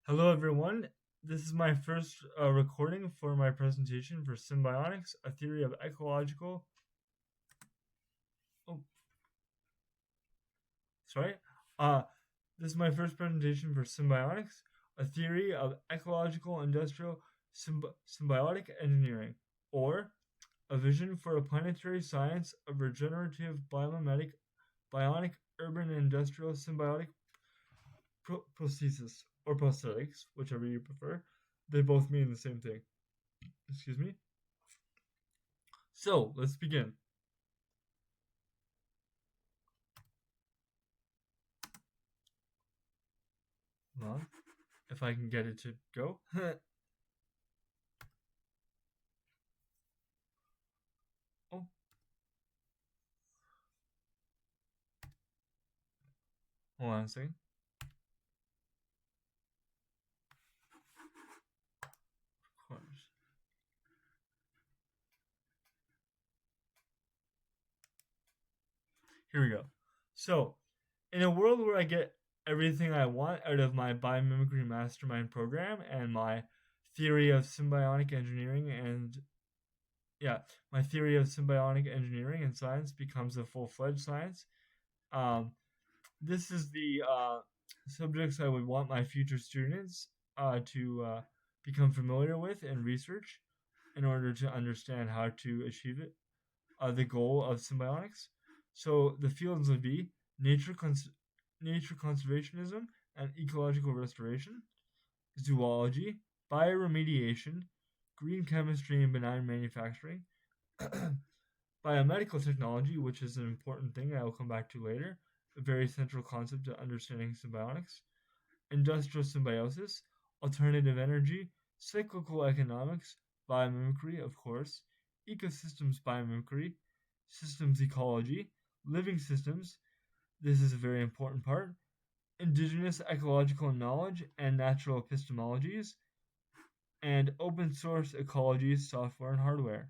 Hello, everyone. This is my first recording for my presentation for Symbionics, a theory of ecological. Oh, sorry. Uh, this is my first presentation for Symbionics, a theory of ecological industrial symbiotic engineering, or a vision for a planetary science of regenerative biomimetic bionic urban and industrial symbiotic prosthesis or prosthetics, whichever you prefer. They both mean the same thing. Excuse me. So let's begin. Hold on. If I can get it to go. Oh, hold on a second. Of course. Here we go. So, in a world where I get everything I want out of my biomimicry mastermind program and my theory of symbiotic engineering and yeah, my theory of symbiotic engineering and science becomes a full-fledged science. Um, this is the subjects I would want my future students to become familiar with and research in order to understand how to achieve it. The goal of symbiotics. So the fields would be nature conservationism and ecological restoration, zoology, bioremediation, green chemistry and benign manufacturing, biomedical technology, which is an important thing I will come back to later, a very central concept to understanding symbiotics, industrial symbiosis, alternative energy, cyclical economics, biomimicry, of course, ecosystems biomimicry, systems ecology, living systems. This is a very important part. Indigenous ecological knowledge and natural epistemologies, and open source ecologies, software and hardware,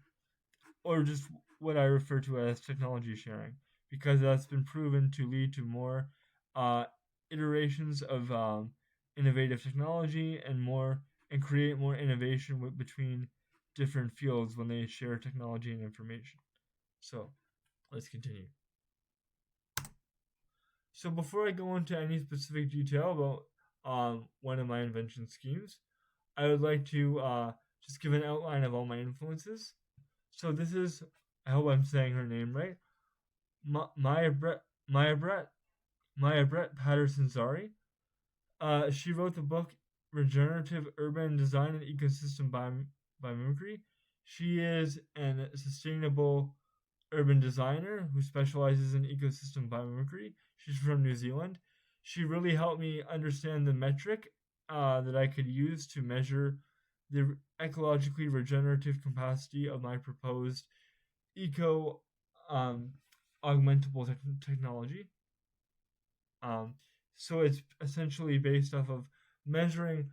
or just what I refer to as technology sharing, because that's been proven to lead to more uh, iterations of innovative technology and create more innovation between different fields when they share technology and information. So let's continue. So before I go into any specific detail about one of my invention schemes, I would like to just give an outline of all my influences. So this is, I hope I'm saying her name right, Maya Brett, Maya Brett, Maya Brett Patterson Zari. She wrote the book Regenerative Urban Design and Ecosystem Biomimicry. She is a sustainable urban designer who specializes in ecosystem biomimicry. She's from New Zealand. She really helped me understand the metric that I could use to measure the ecologically regenerative capacity of my proposed eco um, augmentable technology. Um, so it's essentially based off of measuring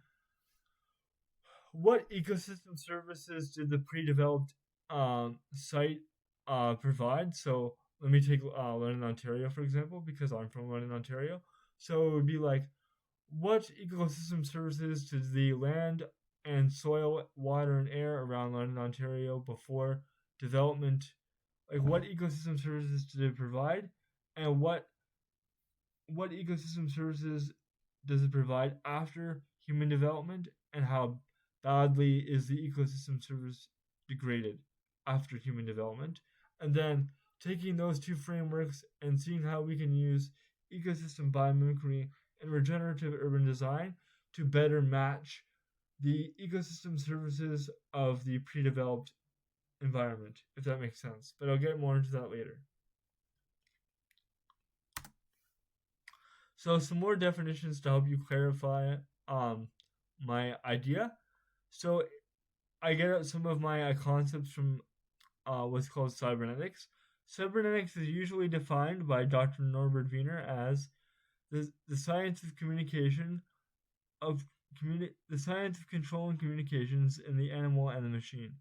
what ecosystem services did the pre-developed site provide. So let me take London, Ontario, for example, because I'm from London, Ontario. So it would be like, what ecosystem services did the land and soil, water, and air around London, Ontario before development? Like, what ecosystem services did it provide, and what ecosystem services does it provide after human development, and how badly is the ecosystem service degraded after human development? And then taking those two frameworks and seeing how we can use ecosystem biomimicry and regenerative urban design to better match the ecosystem services of the pre-developed environment, if that makes sense. But I'll get more into that later. So some more definitions to help you clarify um, my idea. So I get out some of my concepts from what's called cybernetics. Cybernetics is usually defined by Dr. Norbert Wiener as the science of communication of the science of controlling communications in the animal and the machine.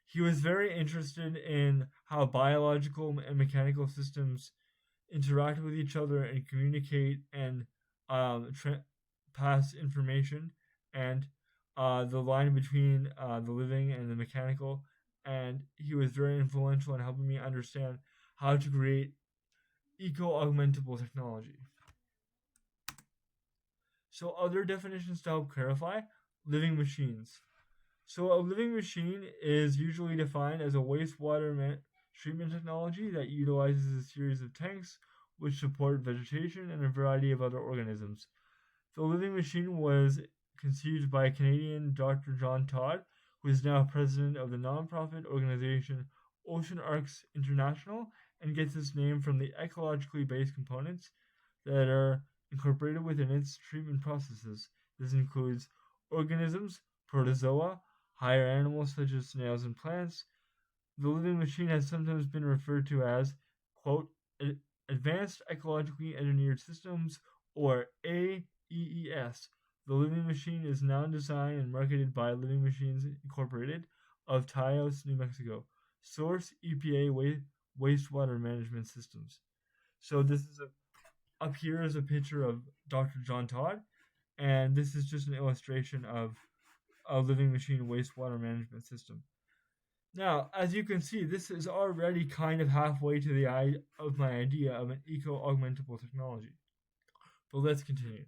He was very interested in how biological and mechanical systems interact with each other and communicate and um, tra- pass information and the line between the living and the mechanical. And he was very influential in helping me understand how to create eco-augmentable technology. So other definitions to help clarify: living machines. So a living machine is usually defined as a treatment technology that utilizes a series of tanks which support vegetation and a variety of other organisms. The living machine was conceived by Canadian Dr. John Todd, who is now president of the nonprofit organization Ocean Arcs International and gets its name from the ecologically based components that are incorporated within its treatment processes. This includes organisms, protozoa, higher animals such as snails and plants. The living machine has sometimes been referred to as, quote, advanced ecologically engineered systems, or AEES. The living machine is now designed and marketed by Living Machines Incorporated of Taos, New Mexico. Source: EPA wastewater management systems. So this is up here is a picture of Dr. John Todd, and this is just an illustration of a living machine wastewater management system. Now, as you can see, this is already kind of halfway to the eye of my idea of an eco-augmentable technology. But let's continue.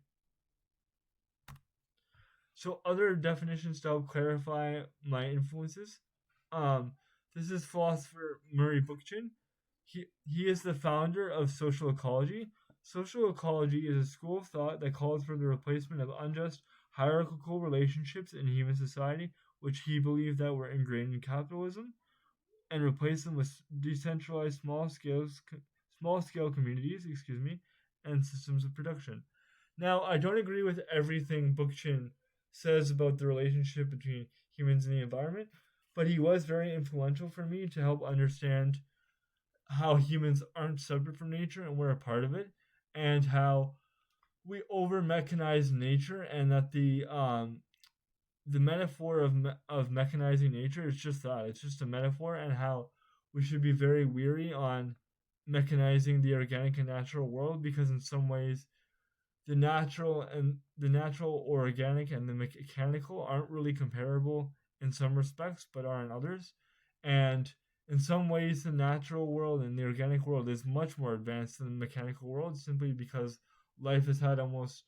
So, other definitions to help clarify my influences. This is philosopher Murray Bookchin. He is the founder of social ecology. Social ecology is a school of thought that calls for the replacement of unjust hierarchical relationships in human society, which he believed that were ingrained in capitalism, and replace them with decentralized small scale communities, and systems of production. Now, I don't agree with everything Bookchin says about the relationship between humans and the environment, but he was very influential for me to help understand how humans aren't separate from nature and we're a part of it, and how we over mechanize nature, and that the metaphor of mechanizing nature is just that. It's just a metaphor, and how we should be very weary on mechanizing the organic and natural world, because in some ways the natural or organic and the mechanical aren't really comparable in some respects, but are in others. And in some ways, the natural world and the organic world is much more advanced than the mechanical world, simply because life has had almost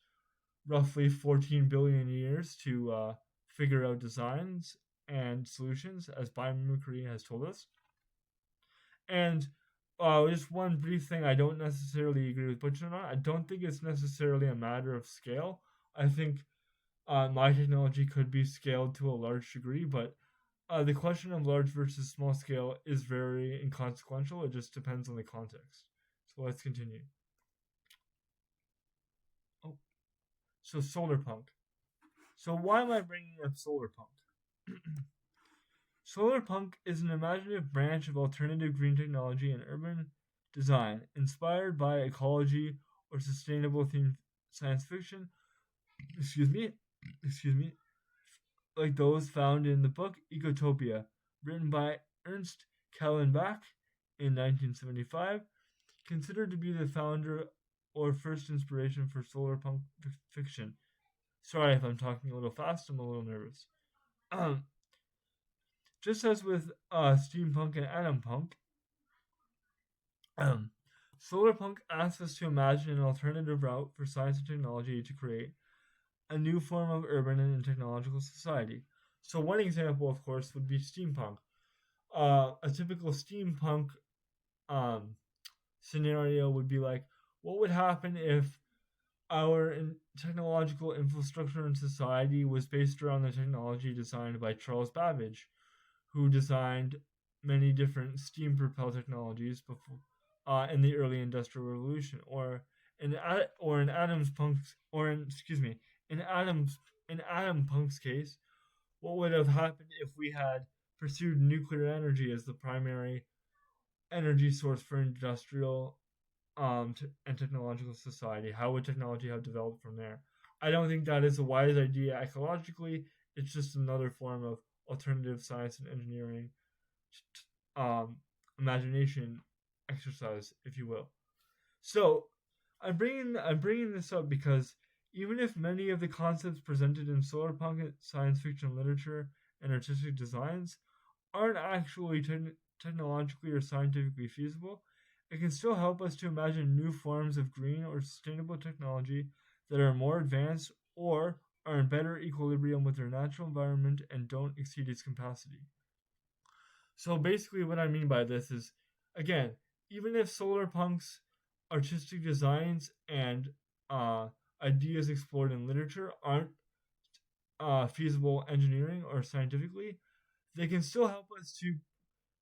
roughly 14 billion years to figure out designs and solutions, as biomimicry has told us. And just one brief thing: I don't necessarily agree with Butch on. I don't think it's necessarily a matter of scale. I think my technology could be scaled to a large degree, but the question of large versus small scale is very inconsequential. It just depends on the context. So let's continue. Oh, so solar punk. So why am I bringing up solar punk? Solar punk is an imaginative branch of alternative green technology and urban design, inspired by ecology or sustainable themed science fiction. Excuse me, excuse me, like those found in the book Ecotopia, written by Ernst Kallenbach in 1975, considered to be the founder or first inspiration for solar punk fiction. Sorry if I'm talking a little fast, I'm a little nervous. Just as with steampunk and atom punk, solar punk asks us to imagine an alternative route for science and technology to create a new form of urban and technological society. So one example, of course, would be steampunk. A typical steampunk um, scenario would be like, what would happen if our technological infrastructure in society was based around the technology designed by Charles Babbage, who designed many different steam-propelled technologies before in the early Industrial Revolution, or in Adams Punk's, or in, excuse me, in Adam Punk's case, what would have happened if we had pursued nuclear energy as the primary energy source for industrial and technological society? How would technology have developed from there? I don't think that is a wise idea ecologically. It's just another form of alternative science and engineering um, imagination exercise, if you will. So I'm bringing this up because Even if many of the concepts presented in solar punk science fiction literature and artistic designs aren't actually technologically or scientifically feasible, it can still help us to imagine new forms of green or sustainable technology that are more advanced or are in better equilibrium with their natural environment and don't exceed its capacity. So basically, what I mean by this is, again, even if solar punk's artistic designs and uh, ideas explored in literature aren't feasible engineering or scientifically, they can still help us to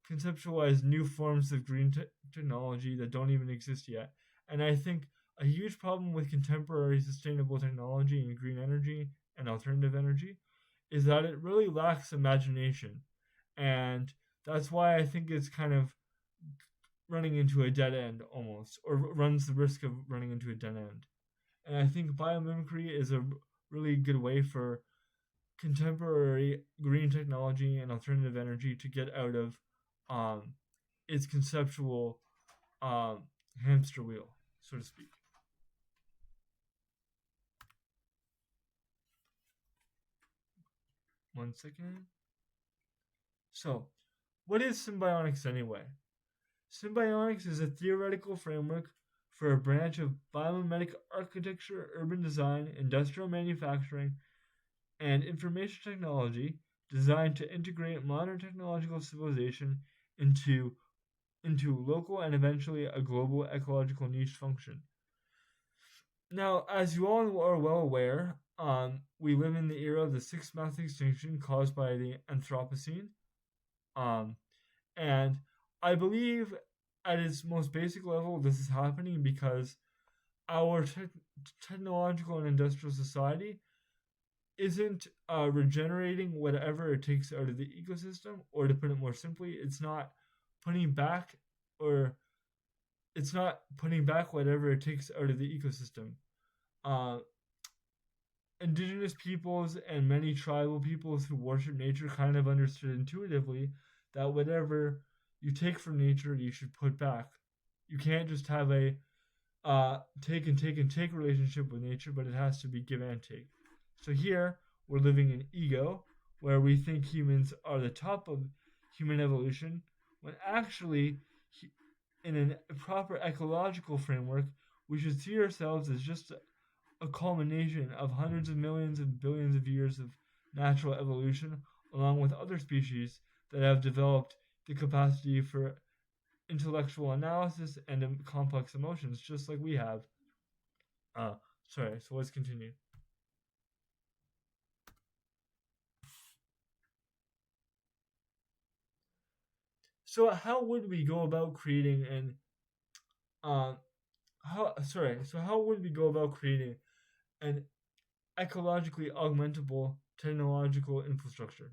conceptualize new forms of green technology that don't even exist yet. And I think a huge problem with contemporary sustainable technology and green energy and alternative energy is that it really lacks imagination. And that's why I think it's kind of running into a dead end almost, or runs the risk of running into a dead end. And I think biomimicry is a really good way for contemporary green technology and alternative energy to get out of um, its conceptual um, hamster wheel, so to speak. 1 second. So, what is symbionics anyway? Symbionics is a theoretical framework for a branch of biomimetic architecture, urban design, industrial manufacturing, and information technology designed to integrate modern technological civilization into local and eventually a global ecological niche function. Now, as you all are well aware, we live in the era of the sixth mass extinction caused by the Anthropocene. Um, and I believe at its most basic level, this is happening because our technological and industrial society isn't regenerating whatever it takes out of the ecosystem, or to put it more simply, putting back or it's not putting back whatever it takes out of the ecosystem. Uh, Indigenous peoples and many tribal peoples who worship nature kind of understood intuitively that whatever you take from nature, you should put back. You can't just have a take and take and take relationship with nature, but it has to be give and take. So here we're living in ego, where we think humans are the top of human evolution, when actually, in a proper ecological framework, we should see ourselves as just a culmination of hundreds of millions and billions of years of natural evolution, along with other species that have developed the capacity for intellectual analysis and complex emotions, just like we have. Uh, Sorry, so let's continue. So, how would we go about creating an uh, how would we go about creating an ecologically augmentable technological infrastructure?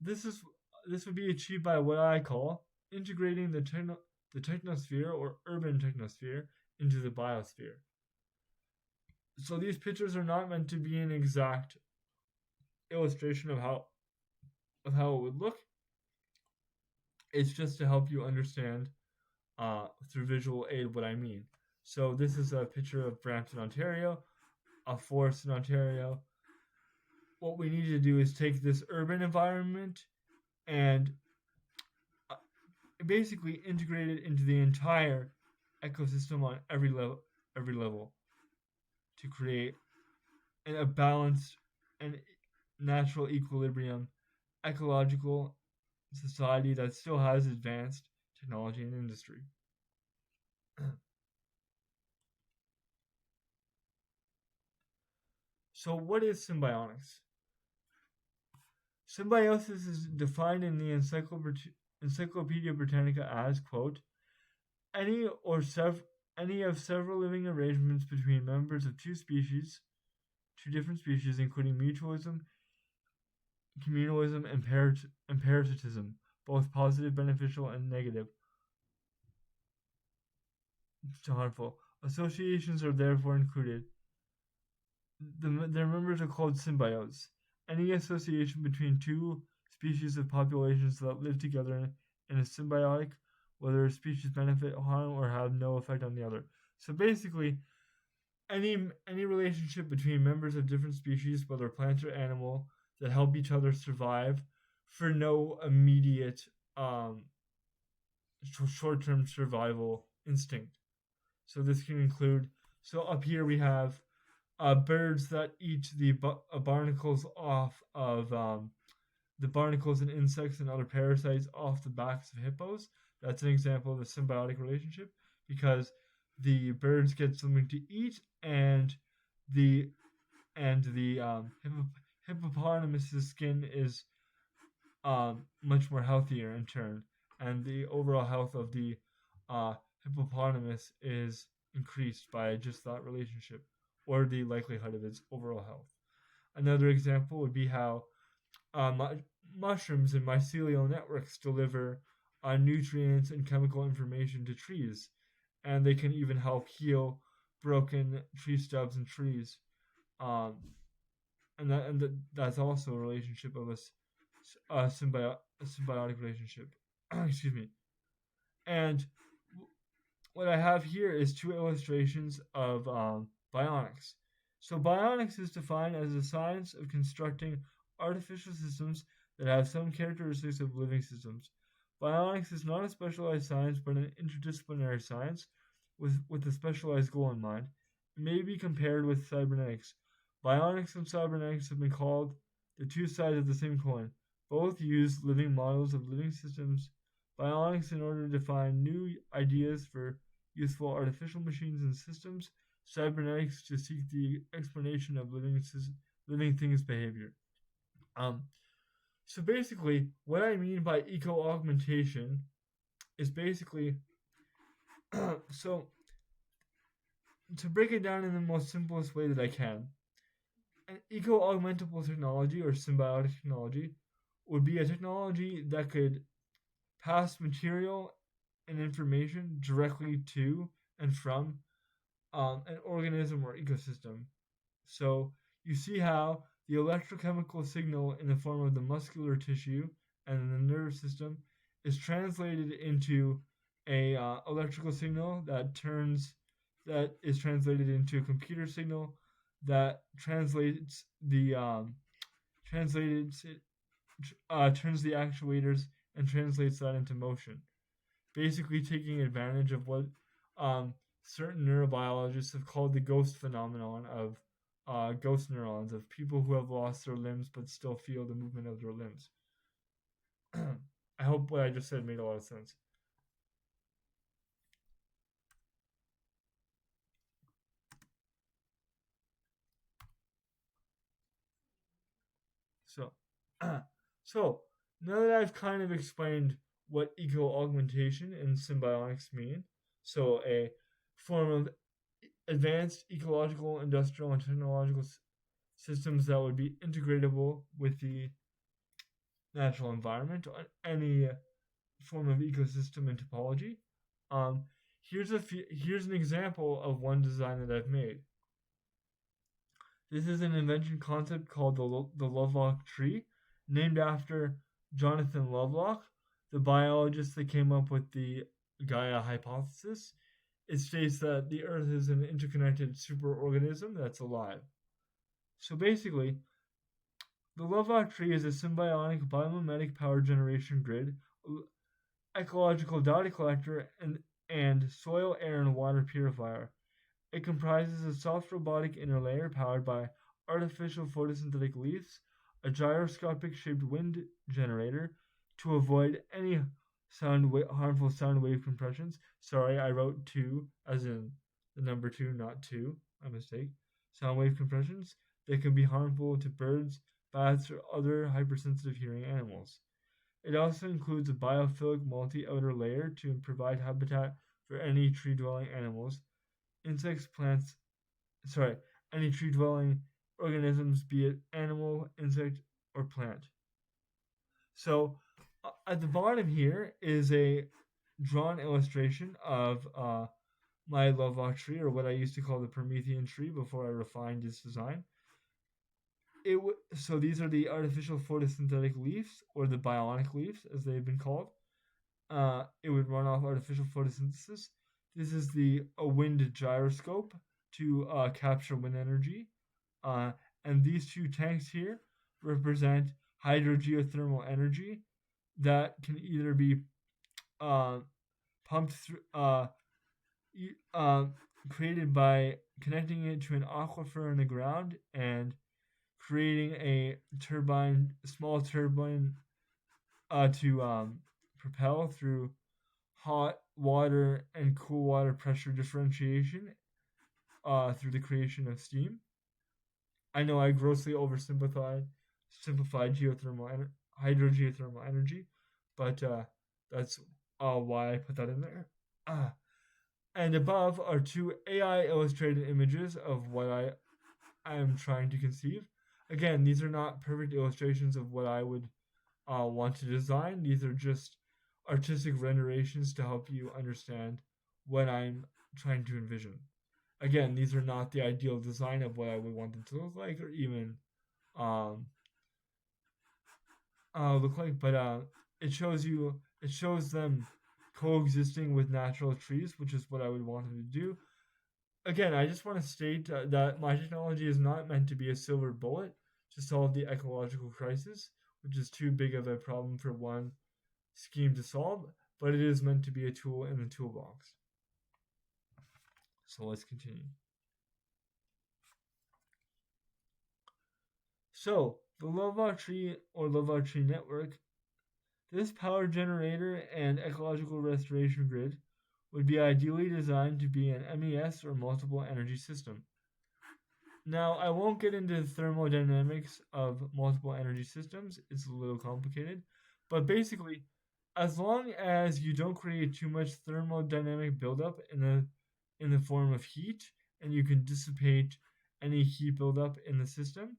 This is this would be achieved by what I call integrating the technosphere or urban technosphere into the biosphere. So these pictures are not meant to be an exact illustration of how it would look. It's just to help you understand through visual aid what I mean. So this is a picture of Brampton, Ontario, a forest in Ontario. What we need to do is take this urban environment and uh, basically integrate it into the entire ecosystem on every level to create a balanced and natural equilibrium ecological society that still has advanced technology and industry. So, what is symbiotics? Symbiosis is defined in the Encyclopedia Britannica as, quote, any or any of several living arrangements between members of two different species, including mutualism, communalism, and parasitism, both positive, beneficial, and negative, to harmful. Associations are therefore included. Their members are called symbiotes. Any association between two species of populations that live together in a symbiotic, whether a species benefit, harm, or have no effect on the other. So basically, any relationship between members of different species, whether plant or animal, that help each other survive for no immediate um, short-term survival instinct. So this can include. So up here we have birds that eat the barnacles off of the barnacles and insects and other parasites off the backs of hippos. That's an example of a symbiotic relationship because the birds get something to eat the hippopotamus's skin is much more healthier in turn, and the overall health of the uh, hippopotamus is increased by just that relationship, or the likelihood of its overall health. Another example would be how mushrooms and mycelial networks deliver nutrients and chemical information to trees, and they can even help heal broken tree stubs and trees. Um, that's also a relationship of a symbiotic relationship. Excuse me. And what I have here is two illustrations of bionics. So bionics is defined as the science of constructing artificial systems that have some characteristics of living systems. Bionics is not a specialized science, but an interdisciplinary science with a specialized goal in mind. It may be compared with cybernetics. Bionics and cybernetics have been called the two sides of the same coin. Both use living models of living systems. Bionics in order to define new ideas for useful artificial machines and systems. Cybernetics to seek the explanation of living things' behavior. Um, so basically, what I mean by eco augmentation is basically so to break it down in the most simplest way that I can, an eco augmentable technology or symbiotic technology would be a technology that could pass material and information directly to and from an organism or ecosystem. So you see how the electrochemical signal in the form of the muscular tissue and the nervous system is translated into a electrical signal that is translated into a computer signal that translates it turns the actuators and translates that into motion, basically taking advantage of what um, certain neurobiologists have called the ghost phenomenon of ghost neurons, of people who have lost their limbs but still feel the movement of their limbs. I hope what I just said made a lot of sense. So, so now that I've kind of explained what eco augmentation and symbiotics mean, so a form of advanced ecological, industrial, and technological systems that would be integratable with the natural environment or any form of ecosystem and topology. Um, here's an example of one design that I've made. This is an invention concept called the Lovelock tree, named after Jonathan Lovelock, the biologist that came up with the Gaia hypothesis. It states that the Earth is an interconnected superorganism that's alive. So basically, the Lovelock tree is a symbiotic biomimetic power generation grid, ecological data collector, and soil, air, and water purifier. It comprises a soft robotic inner layer powered by artificial photosynthetic leaves, a gyroscopic shaped wind generator to avoid any harmful sound wave compressions. Sorry, I wrote two as in the number two, not two. A mistake. Sound wave compressions that can be harmful to birds, bats, or other hypersensitive hearing animals. It also includes a biophilic multi-outer layer to provide habitat for any tree-dwelling animals, insects, plants, sorry, any tree-dwelling organisms, be it animal, insect, or plant. So at the bottom here is a drawn illustration of my Lovelock tree, or what I used to call the Promethean tree before I refined its design. So these are the artificial photosynthetic leaves, or the bionic leaves, as they've been called. It would run off artificial photosynthesis. This is a wind gyroscope to capture wind energy. Uh, and these two tanks here represent hydrogeothermal energy that can either be uh, pumped through, e- uh, created by connecting it to an aquifer in the ground and creating a small turbine to propel through hot water and cool water pressure differentiation through the creation of steam. I know I grossly simplified hydrogeothermal energy, but that's why I put that in there. Uh, and above are two AI illustrated images of what I am trying to conceive. Again, these are not perfect illustrations of what I would want to design. These are just artistic renditions to help you understand what I'm trying to envision. Again, these are not the ideal design of what I would want them to look like or even um, look like, but it shows them coexisting with natural trees, which is what I would want them to do. Again, I just want to state that my technology is not meant to be a silver bullet to solve the ecological crisis, which is too big of a problem for one scheme to solve, but it is meant to be a tool in the toolbox. So let's continue. So, the Lovar tree or Lovar tree network, this power generator and ecological restoration grid would be ideally designed to be an MES or multiple energy system. Now, I won't get into the thermodynamics of multiple energy systems, it's a little complicated, but basically, as long as you don't create too much thermodynamic buildup in the form of heat, and you can dissipate any heat buildup in the system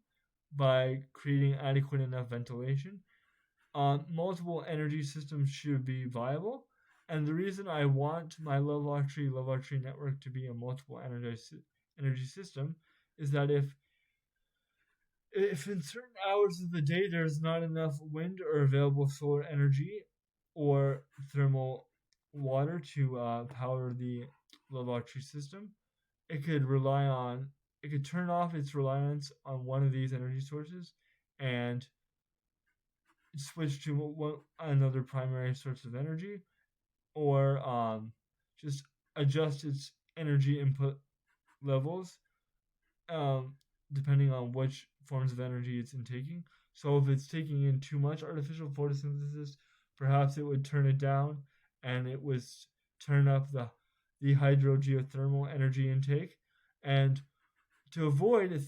by creating adequate enough ventilation, multiple energy systems should be viable. And the reason I want my Love Tree network to be a multiple energy system is that if in certain hours of the day there's not enough wind or available solar energy or thermal water to power the Love Tree system, it could it could turn off its reliance on one of these energy sources and switch to another primary source of energy, or just adjust its energy input levels um, depending on which forms of energy it's intaking. So if it's taking in too much artificial photosynthesis, perhaps it would turn it down and it would turn up the hydrogeothermal energy intake. And to avoid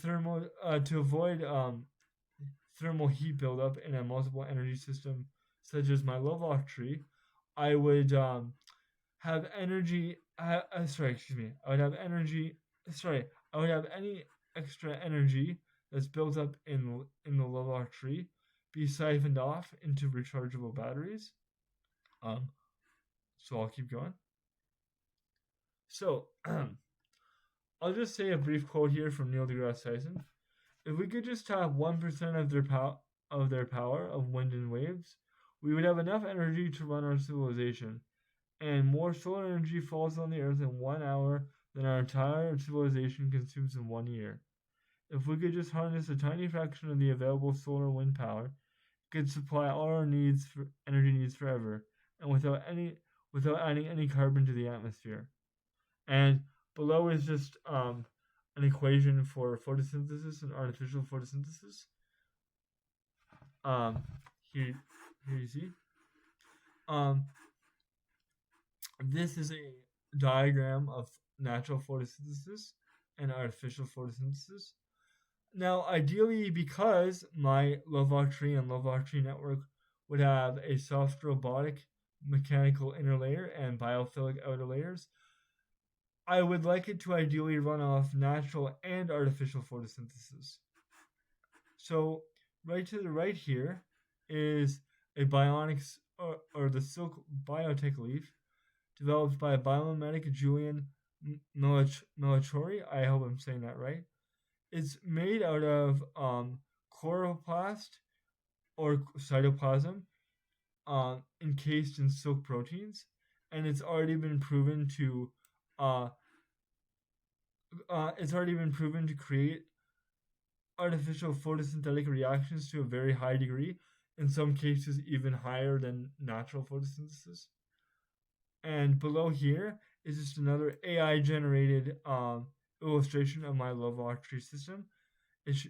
thermal heat buildup in a multiple energy system such as my Lovelock tree, I would have energy. Sorry, excuse me. I would have energy. Sorry, I would have any extra energy that's built up in the Lovelock tree be siphoned off into rechargeable batteries. Um, so I'll keep going. So I'll just say a brief quote here from Neil deGrasse Tyson. If we could just tap 1% of their power of wind and waves, we would have enough energy to run our civilization. And more solar energy falls on the earth in 1 hour than our entire civilization consumes in 1 year. If we could just harness a tiny fraction of the available solar wind power, it could supply all our energy needs forever, and without adding any carbon to the atmosphere. And below is just an equation for photosynthesis and artificial photosynthesis. Um, here, here you see. This is a diagram of natural photosynthesis and artificial photosynthesis. Now, ideally, because my Lovelock tree and Lovelock tree network would have a soft robotic mechanical inner layer and biophilic outer layers, I would like it to ideally run off natural and artificial photosynthesis. So, right to the right here is a bionics or the silk biotech leaf developed by biomimicry Julian Melachori. I hope I'm saying that right. It's made out of chloroplast or cytoplasm encased in silk proteins, and it's already been proven to uh, it's already been proven to create artificial photosynthetic reactions to a very high degree, in some cases even higher than natural photosynthesis. And below here is just another AI generated illustration of my love tree system. It's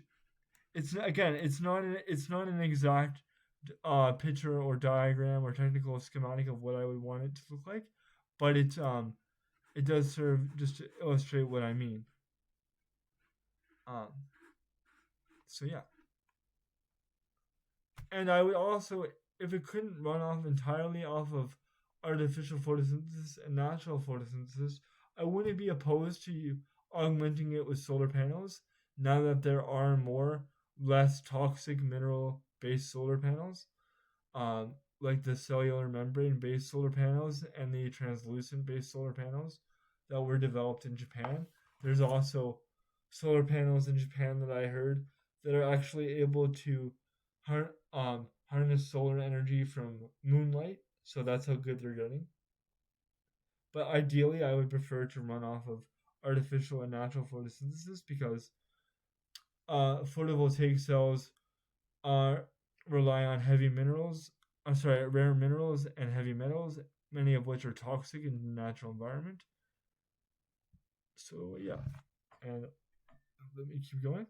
it's again it's not an exact picture or diagram or technical schematic of what I would want it to look like, but it does serve just to illustrate what I mean. Um, so yeah, and I would also, if it couldn't run off entirely off of artificial photosynthesis and natural photosynthesis, I wouldn't be opposed to augmenting it with solar panels. Now that there are more less toxic mineral based solar panels, like the cellular membrane based solar panels and the translucent based solar panels that were developed in Japan. There's also solar panels in Japan that I heard that are actually able to harness solar energy from moonlight. So that's how good they're getting. But ideally, I would prefer to run off of artificial and natural photosynthesis because photovoltaic cells are rely on heavy minerals. I'm sorry, rare minerals and heavy metals, many of which are toxic in the natural environment. So yeah, and let me keep going.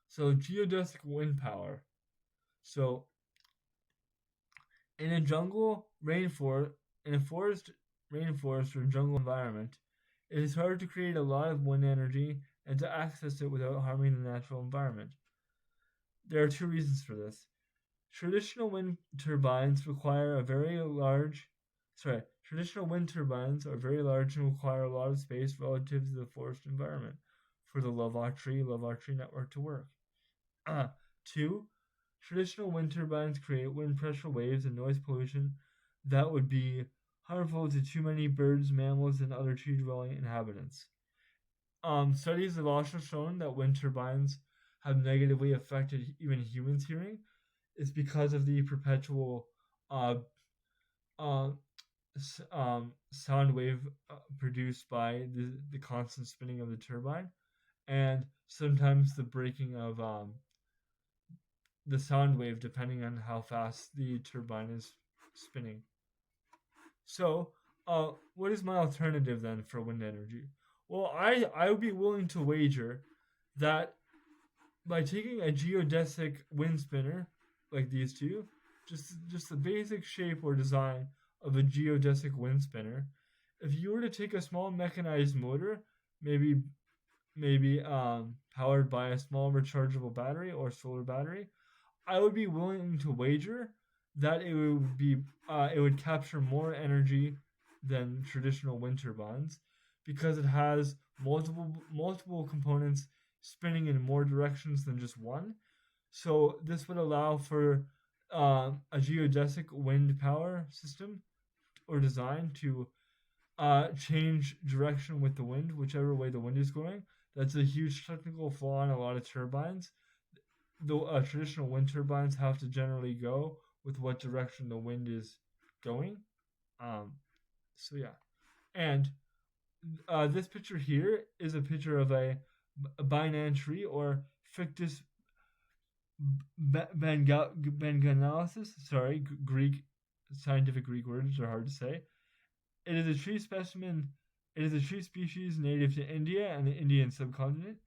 So geodesic wind power. So in a jungle rainforest, in a forest, rainforest or jungle environment, it is hard to create a lot of wind energy and to access it without harming the natural environment. There are two reasons for this. Traditional wind turbines require a very large Traditional wind turbines are very large and require a lot of space relative to the forest environment for the Lovelock tree network to work. Two, traditional wind turbines create wind pressure waves and noise pollution that would be harmful to too many birds, mammals, and other tree dwelling inhabitants. Studies have also shown that wind turbines have negatively affected even humans' hearing. It's because of the perpetual uh, uh, sound wave produced by the constant spinning of the turbine, and sometimes the breaking of the sound wave depending on how fast the turbine is spinning. So, what is my alternative then for wind energy? Well, I would be willing to wager that by taking a geodesic wind spinner like these two, just the basic shape or design of a geodesic wind spinner, if you were to take a small mechanized motor, maybe powered by a small rechargeable battery or solar battery, I would be willing to wager that it would capture more energy than traditional wind turbines because it has multiple components spinning in more directions than just one. So this would allow for a geodesic wind power system or design to change direction with the wind, whichever way the wind is going. That's a huge technical flaw in a lot of turbines. The traditional wind turbines have to generally go with what direction the wind is going. Um, so yeah, and this picture here is a picture of a binary tree or ficus benganalysis. Sorry, Greek scientific Greek words are hard to say. It is a tree specimen. It is a tree species native to India and the Indian subcontinent.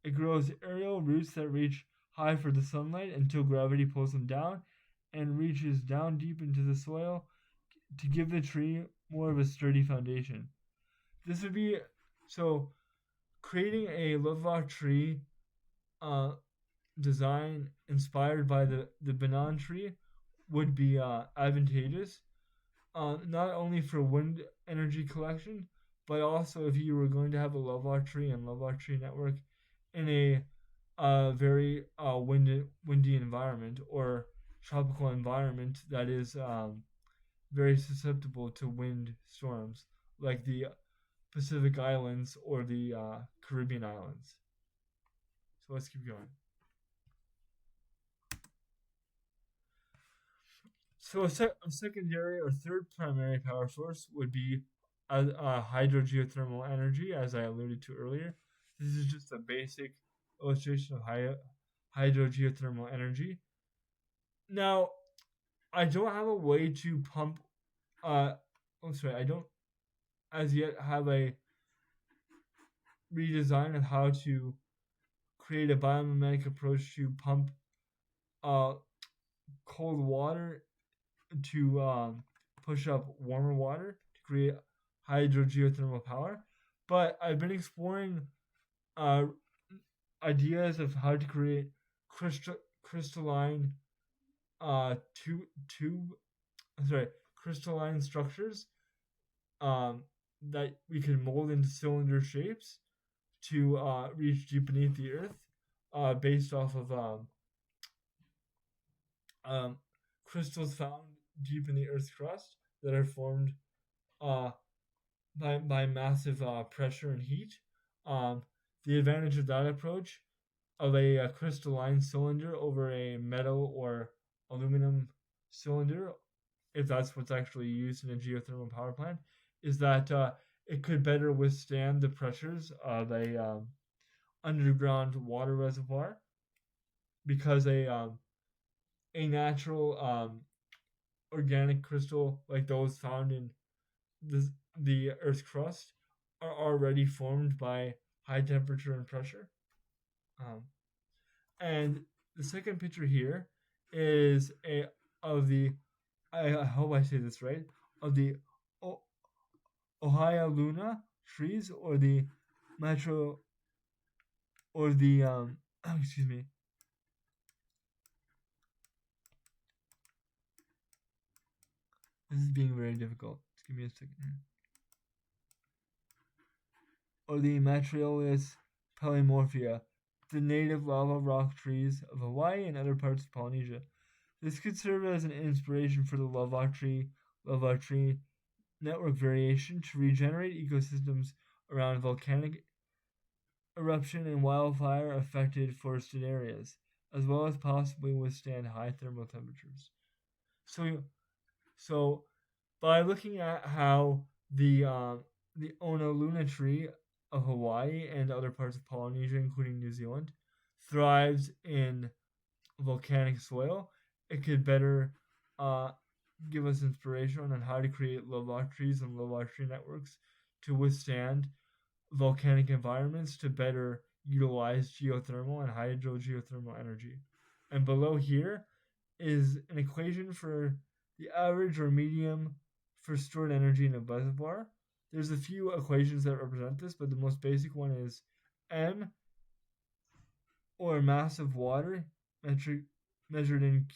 It grows aerial roots that reach high for the sunlight until gravity pulls them down and reaches down deep into the soil to give the tree more of a sturdy foundation. This would be so creating a lovelock tree uh, design inspired by the banana tree would be advantageous, not only for wind energy collection, but also if you were going to have a lovelock tree and lovelock tree network in a very windy environment or tropical environment that is very susceptible to wind storms, like the Pacific Islands or the Caribbean Islands. So let's keep going. So a secondary or third primary power source would be hydrogeothermal energy, as I alluded to earlier. This is just a basic illustration of hydrogeothermal energy. Now, I don't have a way to pump. I don't as yet have a redesign of how to create a biomimetic approach to pump uh, cold water to push up warmer water to create hydrogeothermal power. But I've been exploring uh, ideas of how to create crystalline tube, tube sorry crystalline structures um, that we can mold into cylinder shapes to reach deep beneath the earth, based off of um, crystals found deep in the Earth's crust that are formed uh, by massive pressure and heat. Um, the advantage of that approach of a crystalline cylinder over a metal or aluminum cylinder, if that's what's actually used in a geothermal power plant, is that it could better withstand the pressures of a underground water reservoir because a natural organic crystal like those found in the, the Earth's crust are already formed by high temperature and pressure. Um, and the second picture here is a of the I hope I say this right, of the o- Ohio Luna trees or the metro or the excuse me. This is being very difficult. Just give me a second here. Or the Matriolus polymorphia, the native lava rock trees of Hawaii and other parts of Polynesia. This could serve as an inspiration for the lava tree network variation to regenerate ecosystems around volcanic eruption and wildfire affected forested areas, as well as possibly withstand high thermal temperatures. So, so by looking at how the Ono Luna tree of Hawaii and other parts of Polynesia, including New Zealand, thrives in volcanic soil, it could better uh, give us inspiration on how to create lava trees and lava tree networks to withstand volcanic environments to better utilize geothermal and hydrogeothermal energy. And below here is an equation for the average or medium for stored energy in a reservoir. There's a few equations that represent this, but the most basic one is M, or mass of water metric measured in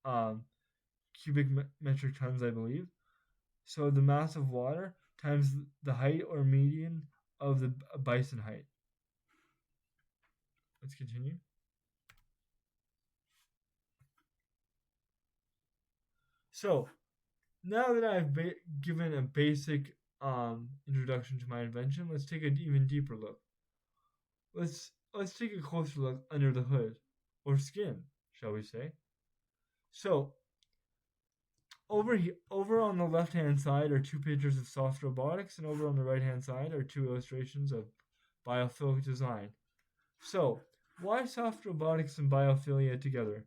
um, cubic metric tons, I believe. So the mass of water times the height or median of the bison height. Let's continue. So now that I've given a basic introduction to my invention, let's take an even deeper look. Let's take a closer look under the hood, or skin, shall we say? So over on the left hand side are two pictures of soft robotics, and over on the right hand side are two illustrations of biophilic design. So why soft robotics and biophilia together?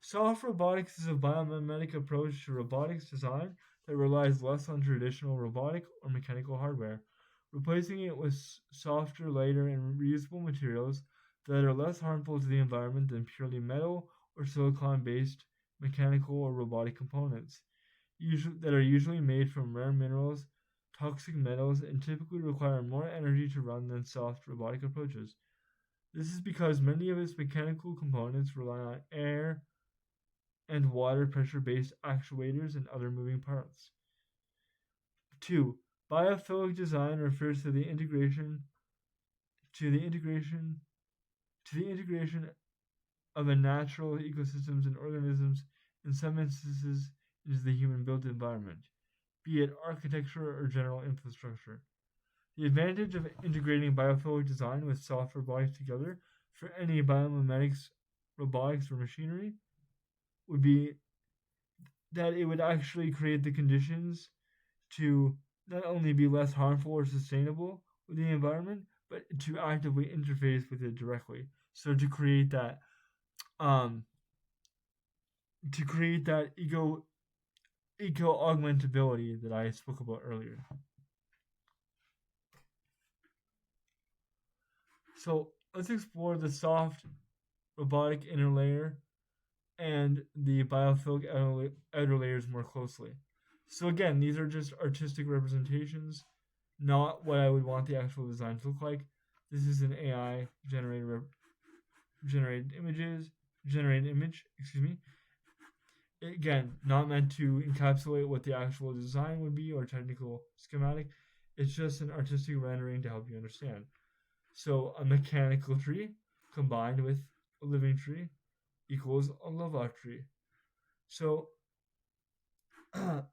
Soft robotics is a biomimetic approach to robotics design that relies less on traditional robotic or mechanical hardware, replacing it with softer, lighter, and reusable materials that are less harmful to the environment than purely metal or silicon based mechanical or robotic components, that are usually made from rare minerals, toxic metals, and typically require more energy to run than soft robotic approaches. This is because many of its mechanical components rely on air and water pressure based actuators and other moving parts. 2. Biophilic design refers to the integration of a natural ecosystems and organisms, in some instances into the human built environment, be it architecture or general infrastructure. The advantage of integrating biophilic design with soft robotics together for any biomimetics, robotics, or machinery would be that it would actually create the conditions to not only be less harmful or sustainable with the environment, but to actively interface with it directly. So um, to create that eco augmentability that I spoke about earlier. So let's explore the soft robotic inner layer and the biophilic outer layers more closely. So again, these are just artistic representations, not what I would want the actual design to look like. This is an AI generated images, generated image, excuse me. Again, not meant to encapsulate what the actual design would be or technical schematic. It's just an artistic rendering to help you understand. So a mechanical tree combined with a living tree equals a lava tree. So a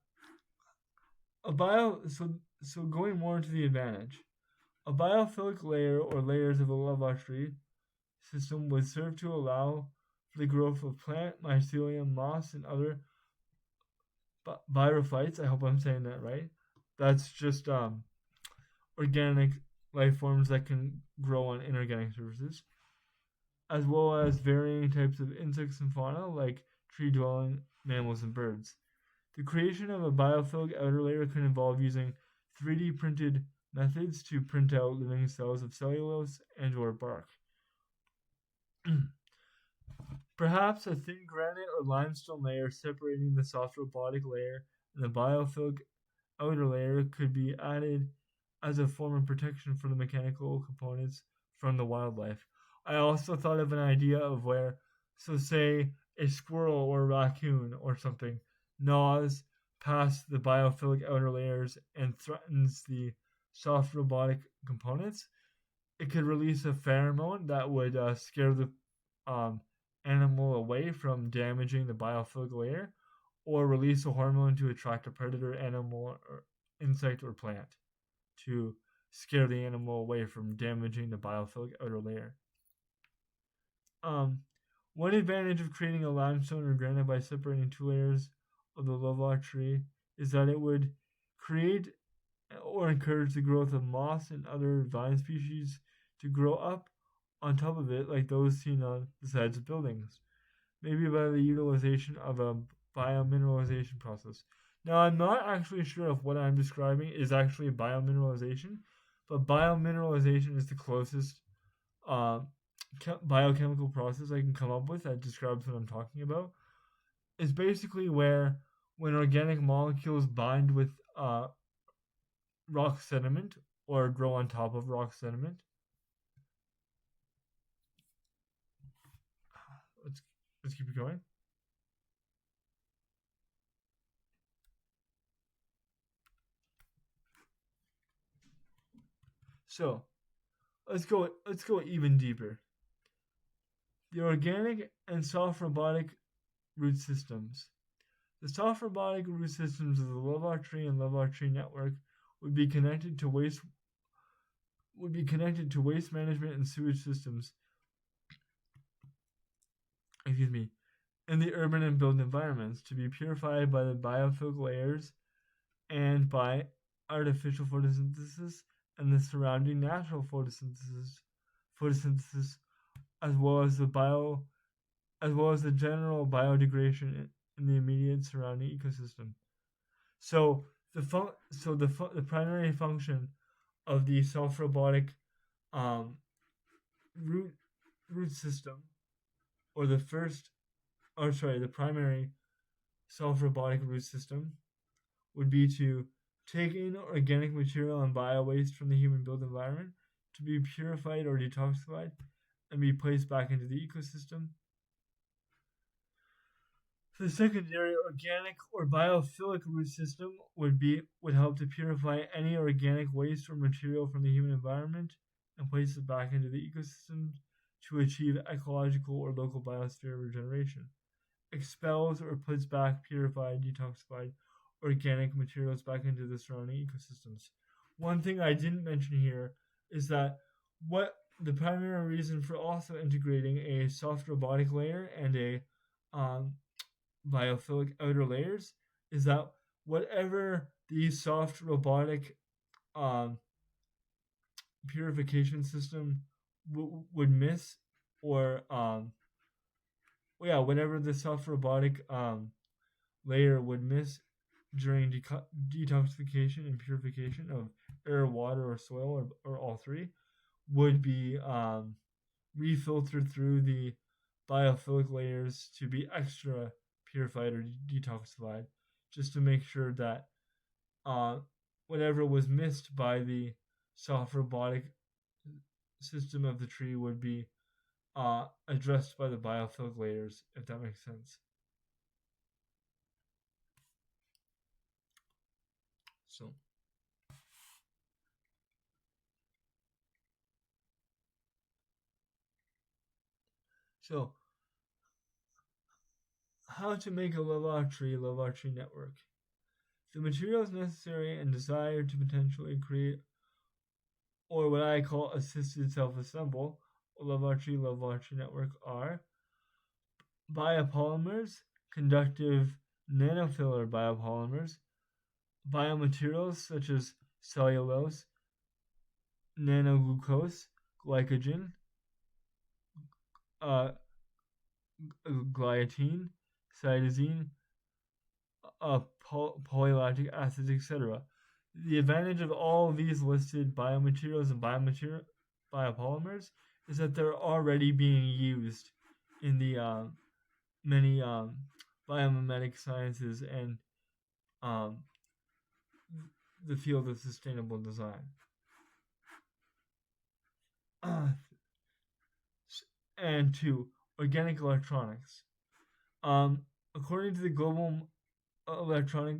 bio so going more into the advantage. A biophilic layer or layers of a lava tree system would serve to allow for the growth of plant, mycelium, moss, and other biophytes. I hope I'm saying that right. That's just organic life forms that can grow on inorganic surfaces, as well as varying types of insects and fauna like tree dwelling mammals and birds. The creation of a biophilic outer layer could involve using 3D printed methods to print out living cells of cellulose and or bark. Perhaps a thin granite or limestone layer separating the soft robotic layer and the biophilic outer layer could be added as a form of protection for the mechanical components from the wildlife. I also thought of an idea of where, so say a squirrel or a raccoon or something gnaws past the biophilic outer layers and threatens the soft robotic components, it could release a pheromone that would scare the um, animal away from damaging the biophilic layer, or release a hormone to attract a predator animal or insect or plant to scare the animal away from damaging the biophilic outer layer. Um, One advantage of creating a limestone or granite by separating two layers of the lava tree is that it would create or encourage the growth of moss and other vine species to grow up on top of it, like those seen on the sides of buildings, maybe by the utilization of a biomineralization process. Now, I'm not actually sure if what I'm describing is actually biomineralization, but biomineralization is the closest uh, biochemical process I can come up with that describes what I'm talking about. It's basically where when organic molecules bind with rock sediment or grow on top of rock sediment. Let's let's keep it going. So let's go even deeper. The organic and soft robotic root systems. The soft robotic root systems of the lava tree and lava tree network would be connected to waste management and sewage systems. Excuse me, in the urban and built environments to be purified by the biophilic layers and by artificial photosynthesis and the surrounding natural photosynthesis as well as the general biodegradation in the immediate surrounding ecosystem. So the primary function of the self robotic um, root root system, or the primary self robotic root system would be to take in organic material and bio waste from the human built environment to be purified or detoxified and be placed back into the ecosystem. The secondary organic or biophilic root system would help to purify any organic waste or material from the human environment and place it back into the ecosystem to achieve ecological or local biosphere regeneration. Expels or puts back purified, detoxified organic materials back into the surrounding ecosystems. One thing I didn't mention here is that what the primary reason for also integrating a soft robotic layer and a biophilic outer layers is that whatever the soft robotic um, purification system would miss, or yeah, whenever the soft robotic layer would miss during detoxification and purification of air, water, or soil, or all three, would be refiltered through the biophilic layers to be extra purified or detoxified, just to make sure that uh, whatever was missed by the soft robotic system of the tree would be addressed by the biophilic layers, if that makes sense. So, so how to make a laboratory network? The materials necessary and desired to potentially create, or what I call assisted self-assemble, a laboratory network are biopolymers, conductive nanofiller biopolymers, biomaterials such as cellulose, nanoglucose, glycogen, uh, gliadine, cytosine, polylactic acids, etc. The advantage of all of these listed biomaterials and biopolymers is that they're already being used in the many biomimetic sciences and um, the field of sustainable design. And two, organic electronics. Um, According to the global electronic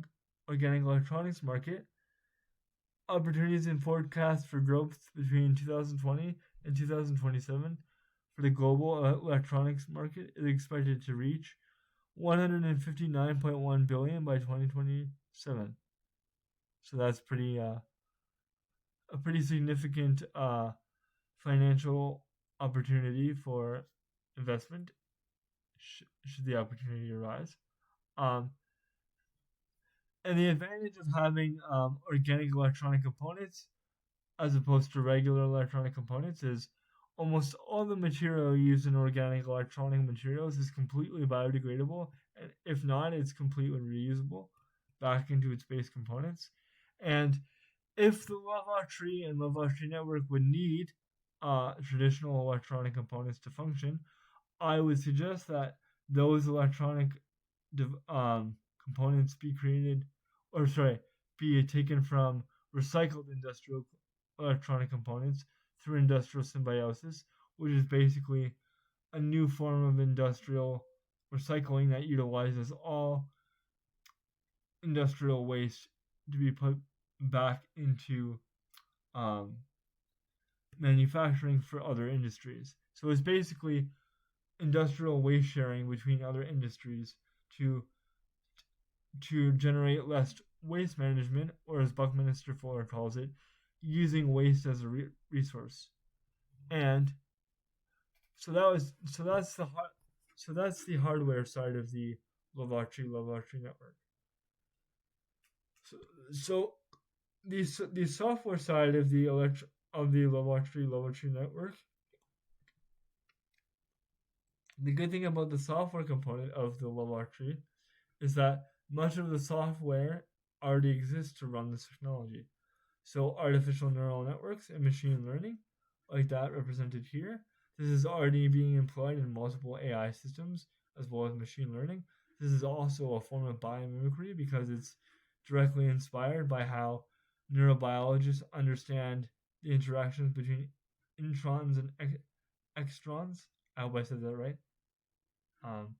organic electronics market, opportunities and forecasts for growth between 2020 and 2027 for the global electronics market is expected to reach 159.1 billion by 2027. So that's a pretty significant financial opportunity for investment should the opportunity arise. Um, and the advantage of having organic electronic components as opposed to regular electronic components is almost all the material used in organic electronic materials is completely biodegradable, and if not, it's completely reusable back into its base components. And if the laboratory and laboratory network would need traditional electronic components to function, I would suggest that those electronic components be created, or sorry, be taken from recycled industrial electronic components through industrial symbiosis, which is basically a new form of industrial recycling that utilizes all industrial waste to be put back into um, manufacturing for other industries. So it's basically industrial waste sharing between other industries to generate less waste management, or as Buckminster Fuller calls it, using waste as a resource. And so that's the hardware side of the laboratory network. So, so the software side of the laboratory network. The good thing about the software component of the laboratory is that much of the software already exists to run this technology. So artificial neural networks and machine learning, like that represented here, this is already being employed in multiple AI systems as well as machine learning. This is also a form of biomimicry because it's directly inspired by how neurobiologists understand the interactions between introns and extrons. I hope I said that right. Um,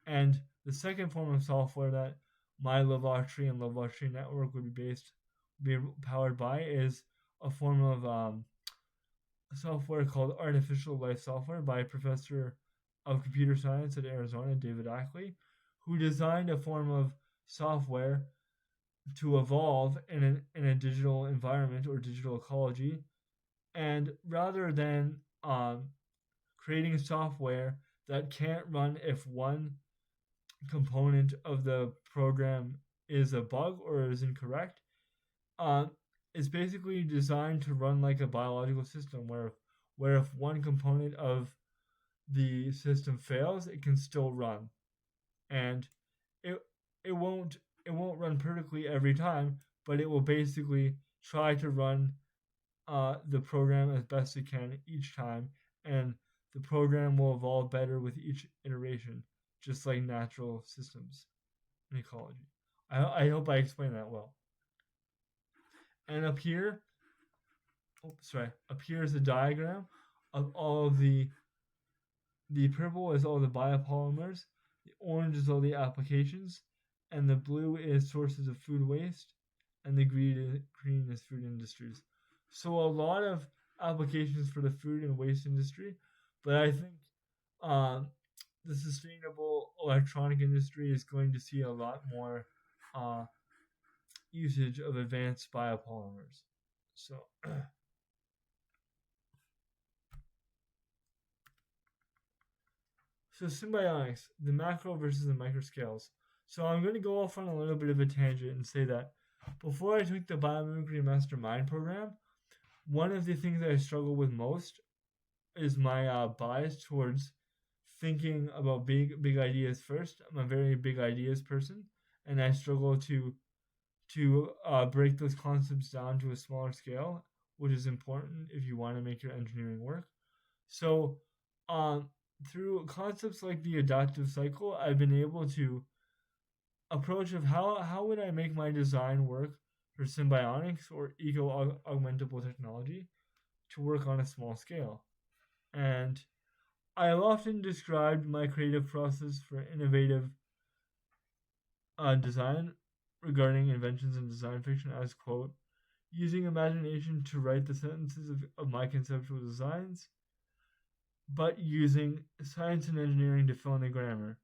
and the second form of software that my laboratory and laboratory network would be powered by is a form of software called artificial life software by a professor of computer science at Arizona, David Ackley, who designed a form of software to evolve in a digital environment or digital ecology. And rather than creating software that can't run if one component of the program is a bug or is incorrect, uh, is basically designed to run like a biological system where if one component of the system fails, it can still run, and it it won't it won't run perfectly every time, but it will basically try to run the program as best it can each time, and the program will evolve better with each iteration, just like natural systems in ecology. I hope I explained that well. And up here, oh, sorry, up here is a diagram of all of the purple is all the biopolymers, the orange is all the applications, and the blue is sources of food waste, and the green is food industries. So a lot of applications for the food and waste industry, but I think um, the sustainable electronic industry is going to see a lot more uh, usage of advanced biopolymers. So, so Symbionics, the macro versus the micro scales. So I'm going to go off on a little bit of a tangent and say that before I took the biomimicry mastermind program, one of the things that I struggle with most is my bias towards thinking about big ideas first. I'm a very big ideas person, and I struggle to break those concepts down to a smaller scale, which is important if you want to make your engineering work. So, um, through concepts like the adaptive cycle, I've been able to approach of how would I make my design work for symbionics or eco augmentable technology to work on a small scale. And I have often described my creative process for innovative design regarding inventions in design fiction as, quote, using imagination to write the sentences of my conceptual designs, but using science and engineering to fill in the grammar.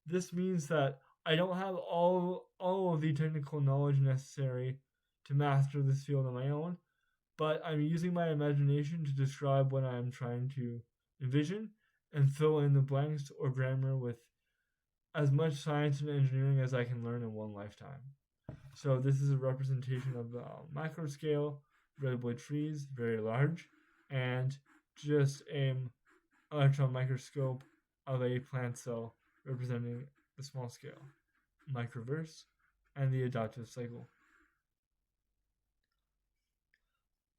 This means that I don't have all of the technical knowledge necessary to master this field on my own, but I'm using my imagination to describe what I'm trying to envision and fill in the blanks or grammar with as much science and engineering as I can learn in one lifetime. So this is a representation of the macro scale, red wood trees, very large, and just an electron microscope of a plant cell representing the small scale, microverse, and the adaptive cycle.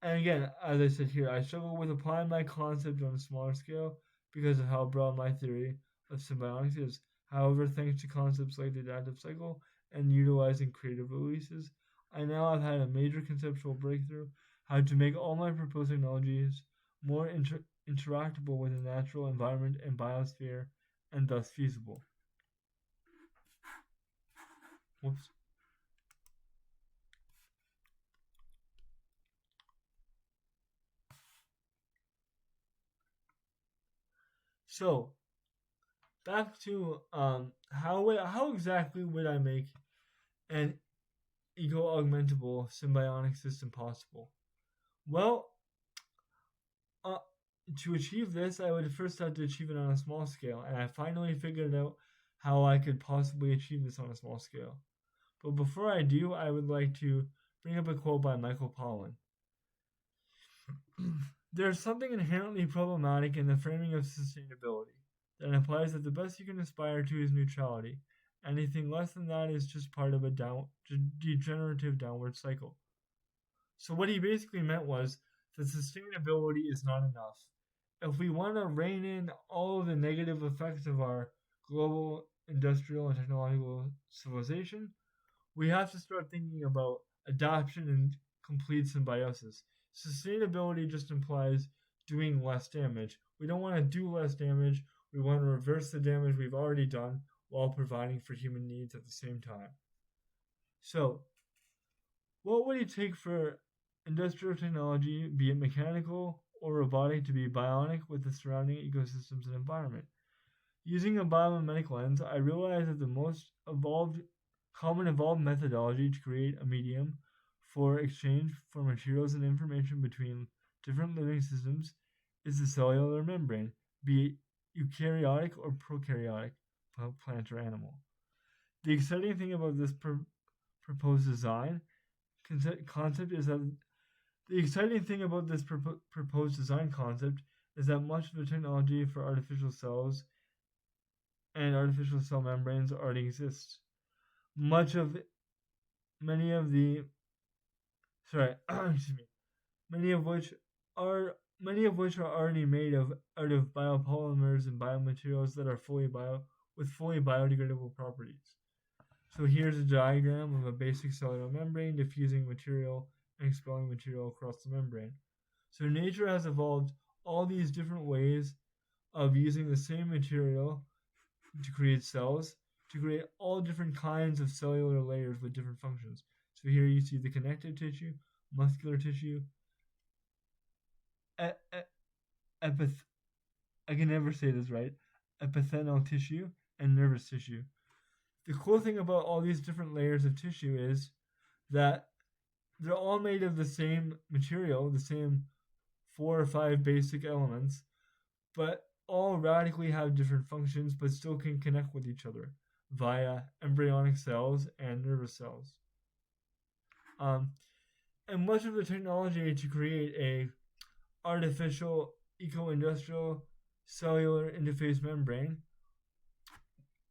And again, as I said here, I struggle with applying my concept on a smaller scale because of how broad my theory of symbiotics is. However, thanks to concepts like the adaptive cycle and utilizing creative releases, I now have had a major conceptual breakthrough how to make all my proposed technologies more interactable with the natural environment and biosphere, and thus feasible. Whoops. So, back to how exactly would I make an eco-augmentable symbiotic system possible? Well, uh, to achieve this, I would first have to achieve it on a small scale, and I finally figured out how I could possibly achieve this on a small scale. But before I do, I would like to bring up a quote by Michael Pollan. There's something inherently problematic in the framing of sustainability that implies that the best you can aspire to is neutrality. Anything less than that is just part of a degenerative downward cycle. So, what he basically meant was that sustainability is not enough. If we want to rein in all of the negative effects of our global industrial and technological civilization, we have to start thinking about adoption and complete symbiosis. Sustainability just implies doing less damage. We don't want to do less damage. We want to reverse the damage we've already done while providing for human needs at the same time. So, what would it take for industrial technology, be it mechanical or robotic, to be bionic with the surrounding ecosystems and environment? Using a biomimetic lens, I realized that the most common evolved methodology to create a medium for exchange for materials and information between different living systems is the cellular membrane, be it eukaryotic or prokaryotic, plant or animal. The exciting thing about this proposed design concept is that the exciting thing about this proposed design concept is that much of the technology for artificial cells and artificial cell membranes already exists. Much of many of the sorry, excuse me, many of which are already made of out of biopolymers and biomaterials that are fully biodegradable properties. So here's a diagram of a basic cellular membrane diffusing material and expelling material across the membrane. So nature has evolved all these different ways of using the same material to create cells, to create all different kinds of cellular layers with different functions. So here you see the connective tissue, muscular tissue, epith I can never say this right, epithelial tissue, and nervous tissue. The cool thing about all these different layers of tissue is that they're all made of the same material, the same 4 or 5 basic elements, but all radically have different functions but still can connect with each other via embryonic cells and nervous cells. And much of the technology to create a artificial eco-industrial cellular interface membrane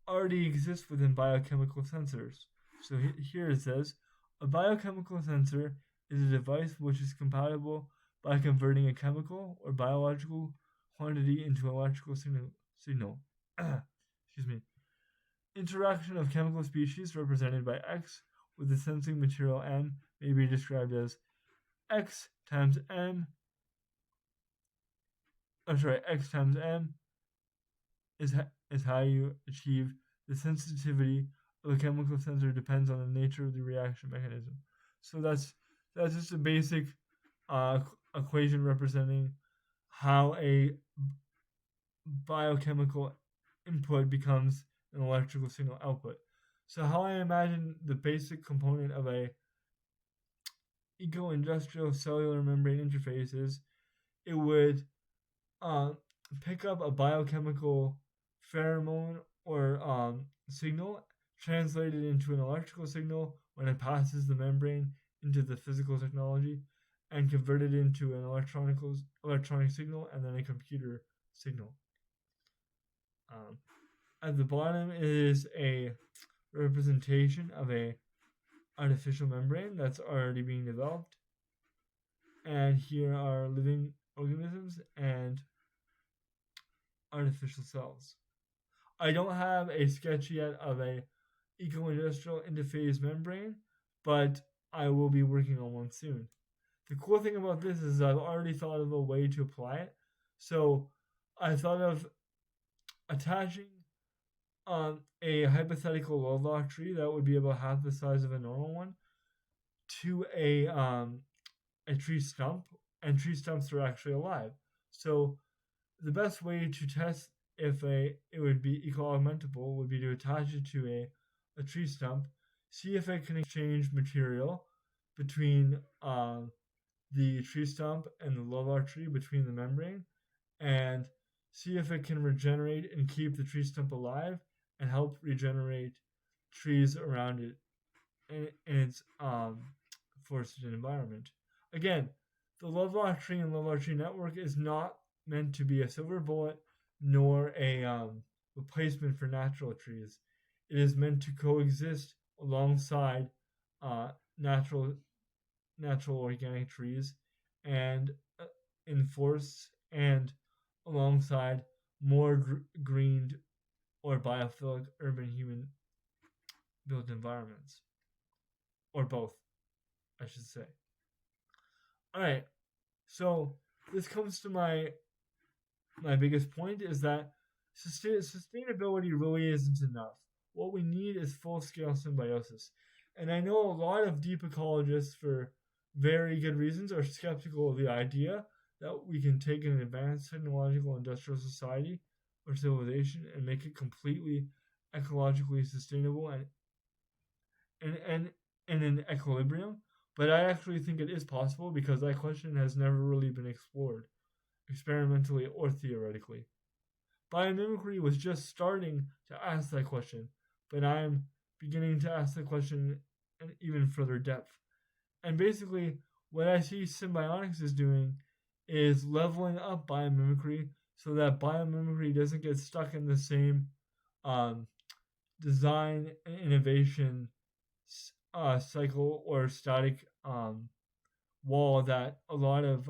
already exists within biochemical sensors. So here it says, a biochemical sensor is a device which is compatible by converting a chemical or biological quantity into electrical signal. Excuse me. Interaction of chemical species represented by X with the sensing material M may be described as X times M. X times M is how you achieve the sensitivity of a chemical sensor depends on the nature of the reaction mechanism. So that's just a basic equation representing how a biochemical input becomes an electrical signal output. So how I imagine the basic component of a eco-industrial cellular membrane interface is it would pick up a biochemical pheromone or signal, translate it into an electrical signal when it passes the membrane into the physical technology, and convert it into an electronic signal and then a computer signal. At the bottom is a representation of a artificial membrane that's already being developed. And here are living organisms and artificial cells. I don't have a sketch yet of a eco-industrial interface membrane, but I will be working on one soon. The cool thing about this is I've already thought of a way to apply it. So I thought of attaching a hypothetical Lovelock tree that would be about half the size of a normal one to a tree stump, and tree stumps are actually alive. So the best way to test if it would be eco-augmentable would be to attach it to a tree stump, see if it can exchange material between the tree stump and the Lovelock tree between the membrane, and see if it can regenerate and keep the tree stump alive and help regenerate trees around it in its forested environment. Again, the Lovelock tree and Lovelock tree network is not meant to be a silver bullet nor a replacement for natural trees. It is meant to coexist alongside natural organic trees and in forests and alongside more greened or biophilic urban human built environments, or both, I should say. All right, so this comes to my biggest point is that sustainability really isn't enough. What we need is full-scale symbiosis. And I know a lot of deep ecologists, for very good reasons, are skeptical of the idea that we can take an advanced technological industrial society or civilization and make it completely ecologically sustainable and in equilibrium. But I actually think it is possible because that question has never really been explored, experimentally or theoretically. Biomimicry was just starting to ask that question, but I'm beginning to ask the question in even further depth. And basically, what I see Symbionics is doing is leveling up biomimicry so that biomimicry doesn't get stuck in the same um, design and innovation cycle or static wall that a lot of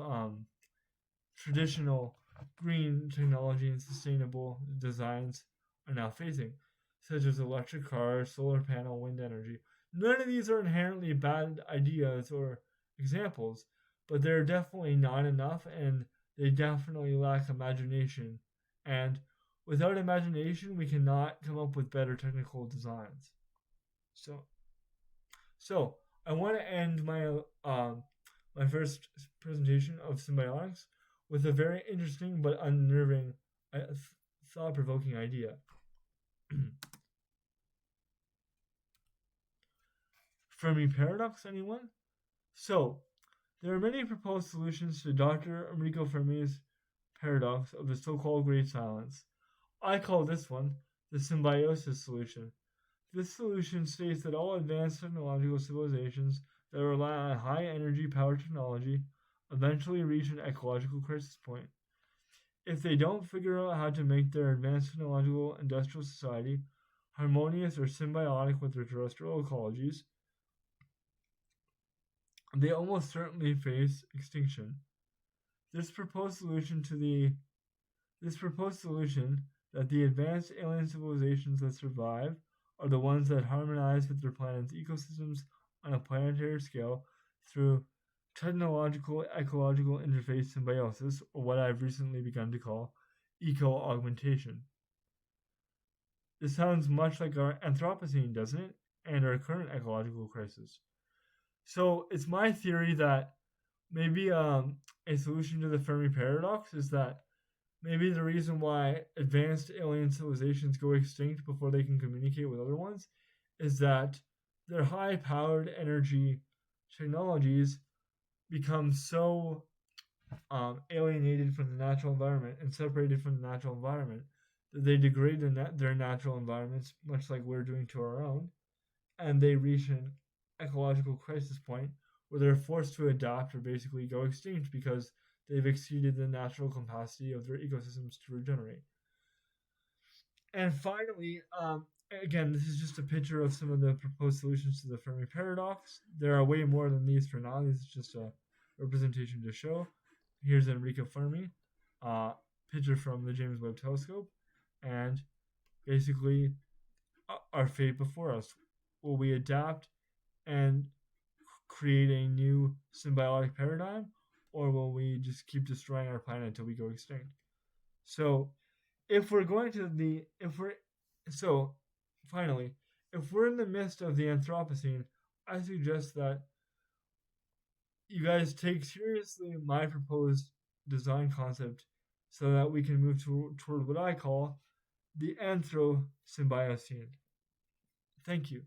traditional green technology and sustainable designs are now facing, such as electric cars, solar panel, wind energy. None of these are inherently bad ideas or examples, but they're definitely not enough and they definitely lack imagination. And without imagination, we cannot come up with better technical designs. So, so I want to end my first presentation of symbiotics with a very interesting but unnerving, thought-provoking idea. Fermi paradox, anyone? So, there are many proposed solutions to Dr. Enrico Fermi's paradox of the so-called Great Silence. I call this one the symbiosis solution. This solution states that all advanced technological civilizations that rely on high energy power technology eventually reach an ecological crisis point. If they don't figure out how to make their advanced technological industrial society harmonious or symbiotic with their terrestrial ecologies, they almost certainly face extinction. This proposed solution to the this proposed solution that the advanced alien civilizations that survive are the ones that harmonize with their planet's ecosystems on a planetary scale through technological ecological interface symbiosis, or what I've recently begun to call eco augmentation. This sounds much like our Anthropocene, doesn't it? And our current ecological crisis. So it's my theory that maybe a solution to the Fermi paradox is that maybe the reason why advanced alien civilizations go extinct before they can communicate with other ones is that their high powered energy technologies become so alienated from the natural environment and separated from the natural environment that they degrade their natural environments, much like we're doing to our own, and they reach an ecological crisis point where they're forced to adapt or basically go extinct because they've exceeded the natural capacity of their ecosystems to regenerate. And finally, again, this is just a picture of some of the proposed solutions to the Fermi paradox. There are way more than these for now. This is just a representation to show. Here's Enrico Fermi, picture from the James Webb Telescope, and basically our fate before us. Will we adapt and create a new symbiotic paradigm, or will we just keep destroying our planet until we go extinct? So, if we're going to the if we're so finally, if we're in the midst of the Anthropocene, I suggest that you guys take seriously my proposed design concept so that we can move toward what I call the Anthro-Symbiocene. Thank you.